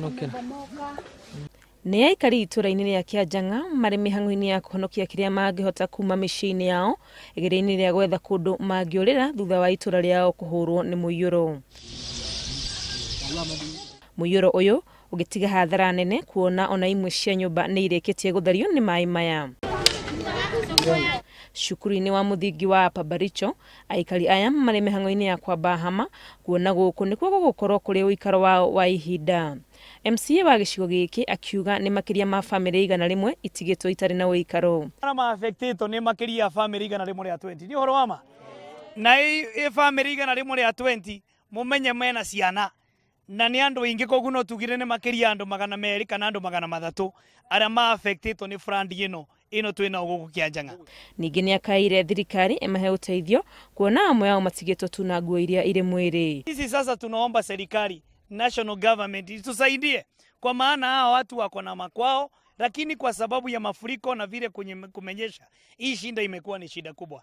kuhonokera Nĩ aikari itũra-inĩ rĩa Kĩanjang'a marĩ mĩhang'o-inĩ ya kũhonokia kĩrĩa mangĩhota kuma mĩciĩ-inĩ yao igeria-inĩ rĩa gwetha kũndũ mangĩũrĩra thutha wa itũra rĩao kũhũrwo nĩ mũiyũro. Mũiyũro ũyũ ũgĩtiga hathara nene kuona ona imwe cia nyũmba nĩ irĩkĩtie gũthario nĩ maĩ maya. Cukuru-inĩ wa mũthingi wa Upper Baricho, aikari aya marĩ mĩhang'o-inĩ ya kwamba hama kuona gũkũ nĩkuo gũgũkorwo kũrĩ ũikaro wao wa ihinda. MCA wa gĩcigo gĩkĩ akiuga nĩ makĩria ma famĩlĩ igana rĩmwe itigĩtwo itarĩ na ũikaro. Ma affected nĩ makĩria famĩlĩ igana rĩmwe rĩa 20. Nĩ ũhoro wa ma? Na famĩlĩ igana rĩmwe rĩa 20 mũmenye mena ciana. Na nĩ andũ aingĩ koguo no tugire nĩ makĩria andũ 200 kana andũ 300 arĩa ma affected nĩ brand ĩno twĩna gũkũ Kĩanjang'a. Ningĩ nĩ akaire thirikari ĩmahe ũteithio kuona amwe yao matigĩtwo tu na nguo iria irĩ mwĩrĩ. Sisi sasa tunaomba serikali, national government itusaidie kwa maana hao watu wako na makwao, lakini kwa sababu ya mafuriko na vile kumenyesha hii shinda imekuwa ni shida kubwa.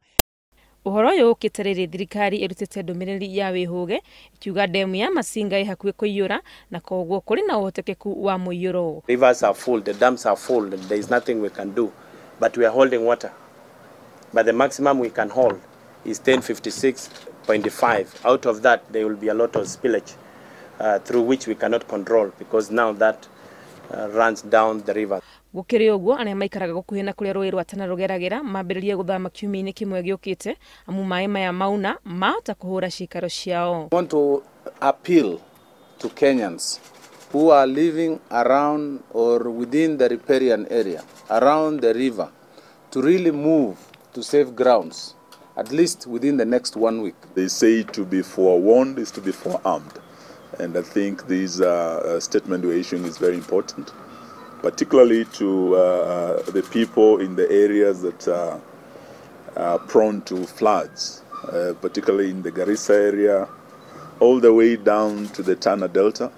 Ũhoro ũyũ ũkĩte rĩrĩ thirikari ĩrutĩte ndũmĩrĩri ya wĩhũge ikiuga ndemu ya Masinga ĩhakuhĩ kũiyũra na koguo kũrĩ na ũhotekeku wa mũiyũro. Rivers are full, the dams are full, there is nothing we can do, but we are holding water. But the maximum we can hold is 1056.5. Out of that there will be a lot of spillage through which we cannot control because now that runs down the river. Gũkĩrĩ ũguo arĩa maikaraga gũkuhĩ na kũrĩa rũĩ rwa Tana rũgeragĩra mambĩrĩrie gũthama kiumia-inĩ kĩmwe gĩũkĩte amu maĩ maya mauna mahota kũhũra cikaro ciao. I want to appeal to Kenyans who are living around or within the riparian area, around the river, to really move to safe grounds, at least within the next 1 week. They say to be forewarned is to be forearmed. And I think this statement we're issuing is very important, particularly to the people in the areas that are prone to floods, particularly in the Garissa area, all the way down to the Tana Delta.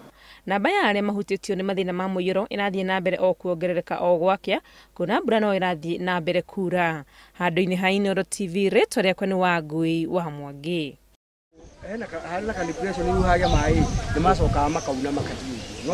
Namba ya arĩa mahutĩtio nĩ mathĩna ma mũiyũro ĩrathiĩ na mbere o kuongerereka o gwakĩa kuona mbura no ĩrathiĩ na mbere kura. Handũ-inĩ ha Inooro TV, rĩtwa rĩakwa nĩ Wangui wa Mwangi. harina ka depression ni uhaga mai nĩ macokaga makauna makathiĩ